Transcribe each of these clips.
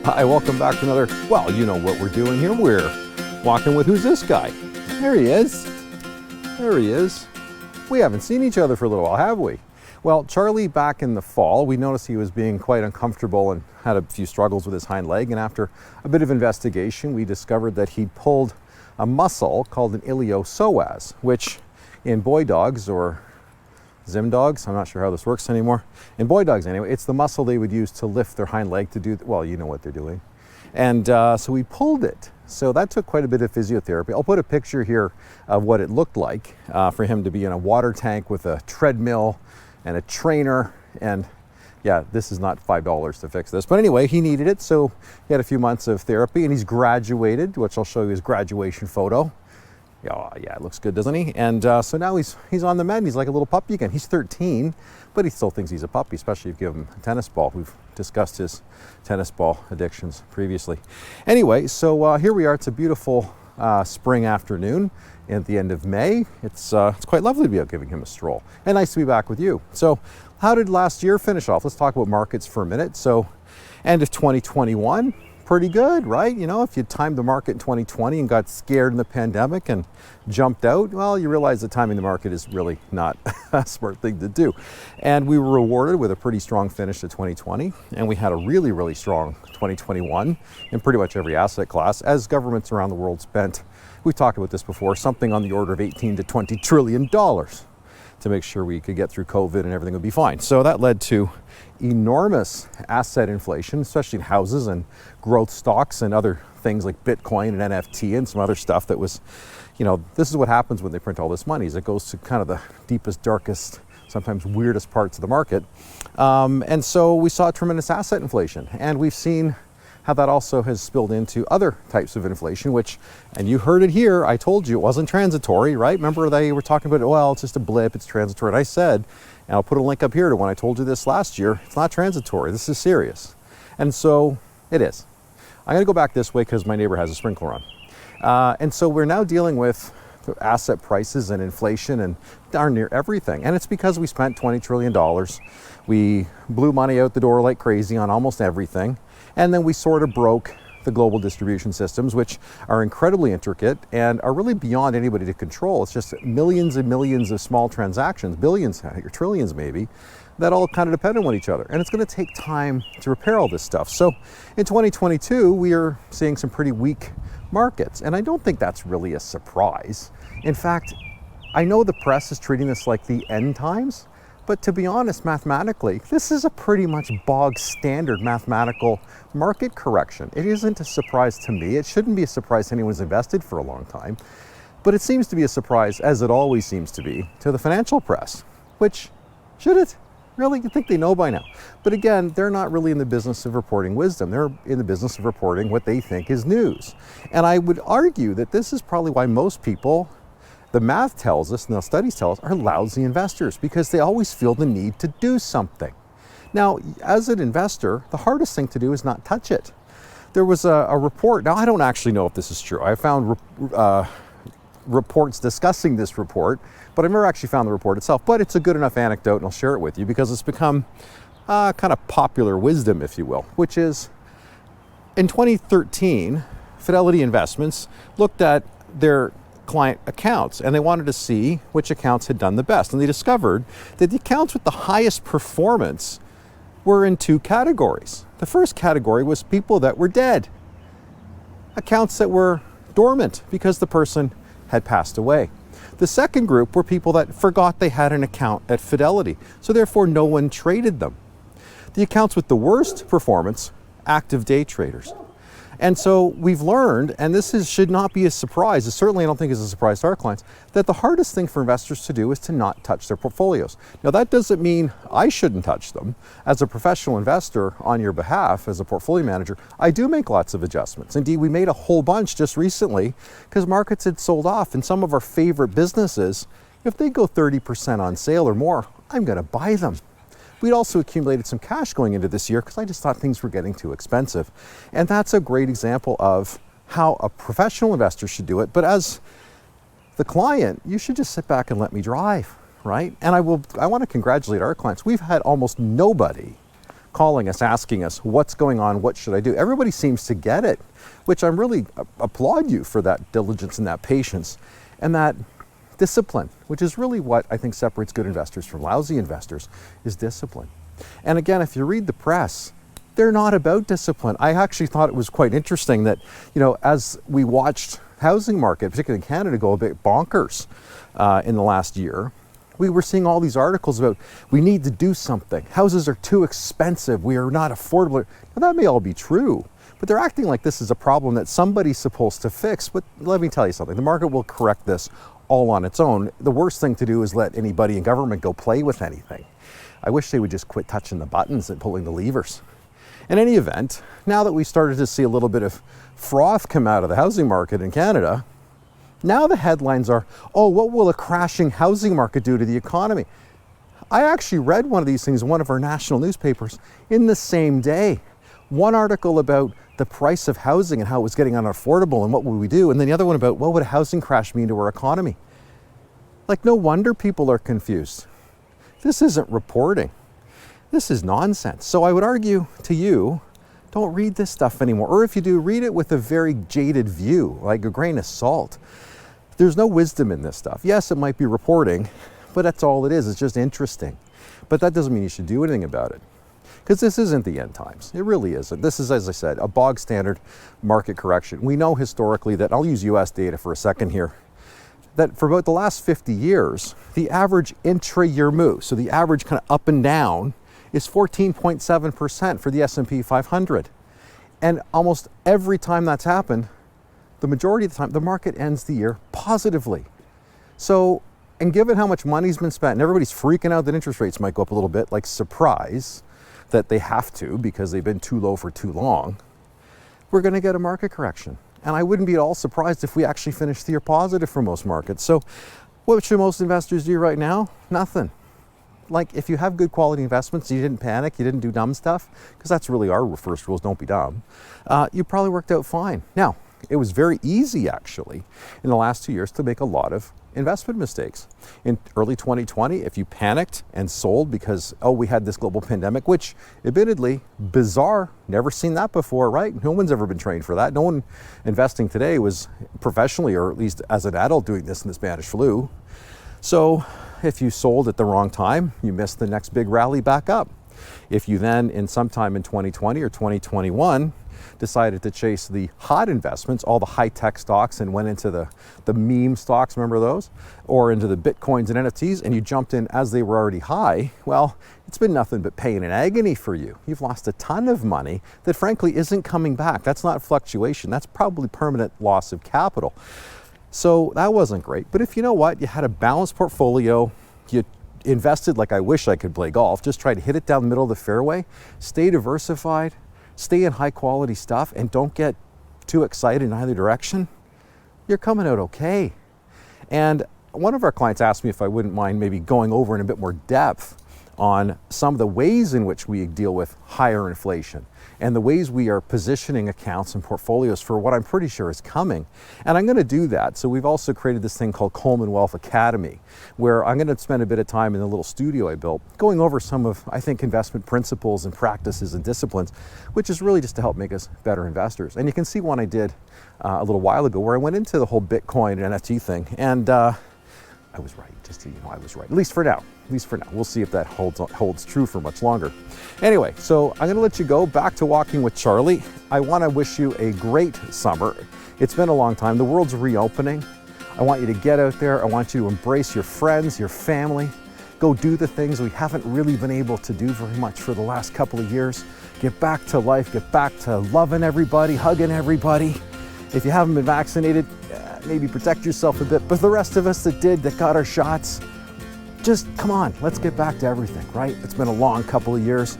Hi, welcome back to another, well, you know what we're doing here. We're walking with, who's this guy? There he is. There he is. We haven't seen each other for a little while, have we? Well, Charlie, back in the fall, we noticed he was being quite uncomfortable and had a few struggles with his hind leg. And after a bit of investigation, we discovered that he pulled a muscle called an iliopsoas, which in boy dogs or Zim dogs, I'm not sure how this works anymore. In boy dogs anyway, it's the muscle they would use to lift their hind leg to do, well, you know what they're doing. And so we pulled it. So that took quite a bit of physiotherapy. I'll put a picture here of what it looked like for him to be in a water tank with a treadmill and a trainer. And yeah, this is not $5 to fix this. But anyway, he needed it. So he had a few months of therapy and he's graduated, which I'll show you his graduation photo. Yeah, it looks good, doesn't he? And so now he's on the mend. He's like a little puppy again. He's 13, but he still thinks he's a puppy, especially if you give him a tennis ball. We've discussed his tennis ball addictions previously. Anyway, so here we are. It's a beautiful spring afternoon at the end of May. It's quite lovely to be out giving him a stroll. And nice to be back with you. So how did last year finish off? Let's talk about markets for a minute. So end of 2021. Pretty good, right? You know, if you timed the market in 2020 and got scared in the pandemic and jumped out, well, you realize that timing the market is really not a smart thing to do. And we were rewarded with a pretty strong finish to 2020, and we had a really, really strong 2021 in pretty much every asset class as governments around the world spent, we've talked about this before, something on the order of $18 to $20 trillion to make sure we could get through COVID and everything would be fine. So that led to enormous asset inflation, especially in houses and growth stocks and other things like Bitcoin and NFT and some other stuff that was, you know, this is what happens when they print all this money, is it goes to kind of the deepest, darkest, sometimes weirdest parts of the market. And so we saw tremendous asset inflation, and we've seen how that also has spilled into other types of inflation, which, and you heard it here, I told you it wasn't transitory, right? Remember they were talking about, well, it's just a blip, it's transitory. And I said, and I'll put a link up here to when I told you this last year, it's not transitory, this is serious. And so it is. I'm gonna go back this way because my neighbor has a sprinkler on. And so we're now dealing with asset prices and inflation and darn near everything. And it's because we spent $20 trillion. We blew money out the door like crazy on almost everything. And then we sort of broke the global distribution systems, which are incredibly intricate and are really beyond anybody to control. It's just millions and millions of small transactions, billions or trillions maybe, that all kind of depend on each other. And it's going to take time to repair all this stuff. So in 2022, we are seeing some pretty weak markets. And I don't think that's really a surprise. In fact, I know the press is treating this like the end times, but to be honest, mathematically, this is a pretty much bog standard mathematical market correction. It isn't a surprise to me. It shouldn't be a surprise to anyone who's invested for a long time, but it seems to be a surprise, as it always seems to be, to the financial press, which should it? Really? You'd think they know by now. But again, they're not really in the business of reporting wisdom. They're in the business of reporting what they think is news. And I would argue that this is probably why most people, the math tells us and the studies tell us, are lousy investors, because they always feel the need to do something. Now, as an investor, the hardest thing to do is not touch it. There was a report, now I don't actually know if this is true. I found reports discussing this report, but I've never actually found the report itself. But it's a good enough anecdote, and I'll share it with you because it's become kind of popular wisdom, if you will, which is in 2013, Fidelity Investments looked at their client accounts and they wanted to see which accounts had done the best. And they discovered that the accounts with the highest performance were in two categories. The first category was people that were dead, accounts that were dormant because the person had passed away. The second group were people that forgot they had an account at Fidelity, so therefore no one traded them. The accounts with the worst performance, active day traders. And so we've learned, and should not be a surprise, it certainly I don't think is a surprise to our clients, that the hardest thing for investors to do is to not touch their portfolios. Now that doesn't mean I shouldn't touch them. As a professional investor on your behalf, as a portfolio manager, I do make lots of adjustments. Indeed, we made a whole bunch just recently because markets had sold off, and some of our favorite businesses, if they go 30% on sale or more, I'm going to buy them. We'd also accumulated some cash going into this year because I just thought things were getting too expensive. And that's a great example of how a professional investor should do it. But as the client, you should just sit back and let me drive, right? And I want to congratulate our clients. We've had almost nobody calling us, asking us, what's going on, what should I do? Everybody seems to get it, which I really applaud you for that diligence and that patience and that discipline, which is really what I think separates good investors from lousy investors, is discipline. And again, if you read the press, they're not about discipline. I actually thought it was quite interesting that, as we watched housing market, particularly in Canada, go a bit bonkers in the last year, we were seeing all these articles about we need to do something. Houses are too expensive. We are not affordable. Now, that may all be true, but they're acting like this is a problem that somebody's supposed to fix. But let me tell you something. The market will correct this all on its own. The worst thing to do is let anybody in government go play with anything. I wish they would just quit touching the buttons and pulling the levers. In any event, now that we started to see a little bit of froth come out of the housing market in Canada, now the headlines are, oh, what will a crashing housing market do to the economy? I actually read one of these things in one of our national newspapers in the same day. One article about the price of housing and how it was getting unaffordable and what would we do, and then the other one about what would a housing crash mean to our economy. Like, no wonder people are confused. This isn't reporting. This is nonsense. So I would argue to you, don't read this stuff anymore. Or if you do, read it with a very jaded view, like a grain of salt. There's no wisdom in this stuff. Yes, it might be reporting, but that's all it is. It's just interesting. But that doesn't mean you should do anything about it. Because this isn't the end times. It really isn't. This is, as I said, a bog standard market correction. We know historically that, I'll use US data for a second here, that for about the last 50 years, the average intra-year move, so the average kind of up and down, is 14.7% for the S&P 500. And almost every time that's happened, the majority of the time, the market ends the year positively. So, and given how much money's been spent, and everybody's freaking out that interest rates might go up a little bit, like surprise that they have to because they've been too low for too long, we're going to get a market correction. And I wouldn't be at all surprised if we actually finish the year positive for most markets. So what should most investors do right now? Nothing. Like, if you have good quality investments, you didn't panic, you didn't do dumb stuff, because that's really our first rules, don't be dumb, you probably worked out fine. Now, it was very easy, actually, in the last 2 years to make a lot of investment mistakes. In early 2020, if you panicked and sold because, oh, we had this global pandemic, which admittedly, bizarre, never seen that before, right? No one's ever been trained for that. No one investing today was professionally, or at least as an adult, doing this in the Spanish flu. So if you sold at the wrong time, you missed the next big rally back up. If you then, in sometime in 2020 or 2021, decided to chase the hot investments, all the high-tech stocks, and went into the meme stocks, remember those? Or into the Bitcoins and NFTs, and you jumped in as they were already high, well, it's been nothing but pain and agony for you. You've lost a ton of money that frankly isn't coming back. That's not fluctuation. That's probably permanent loss of capital. So that wasn't great. But if you know what, you had a balanced portfolio, you invested like I wish I could play golf, just try to hit it down the middle of the fairway, stay diversified, stay in high quality stuff, and don't get too excited in either direction, you're coming out okay. And one of our clients asked me if I wouldn't mind maybe going over in a bit more depth on some of the ways in which we deal with higher inflation and the ways we are positioning accounts and portfolios for what I'm pretty sure is coming. And I'm going to do that. So we've also created this thing called Coleman Wealth Academy, where I'm going to spend a bit of time in the little studio I built going over some of, I think, investment principles and practices and disciplines, which is really just to help make us better investors. And you can see one I did a little while ago where I went into the whole Bitcoin and NFT thing, and I was right. Just so you know, I was right, at least for now. At least for now. We'll see if that holds true for much longer. Anyway, so I'm going to let you go back to walking with Charlie. I want to wish you a great summer. It's been a long time. The world's reopening. I want you to get out there. I want you to embrace your friends, your family. Go do the things we haven't really been able to do very much for the last couple of years. Get back to life. Get back to loving everybody, hugging everybody. If you haven't been vaccinated, maybe protect yourself a bit. But the rest of us that did, that got our shots, just come on, let's get back to everything, right? It's been a long couple of years.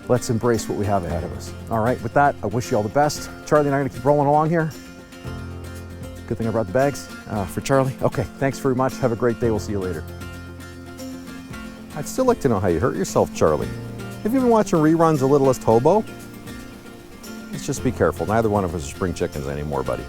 Let's embrace what we have ahead of us. All right, with that, I wish you all the best. Charlie and I are gonna keep rolling along here. Good thing I brought the bags for Charlie. Okay, thanks very much. Have a great day. We'll see you later. I'd still like to know how you hurt yourself, Charlie. Have you been watching reruns of Littlest Hobo? Let's just be careful. Neither one of us are spring chickens anymore, buddy.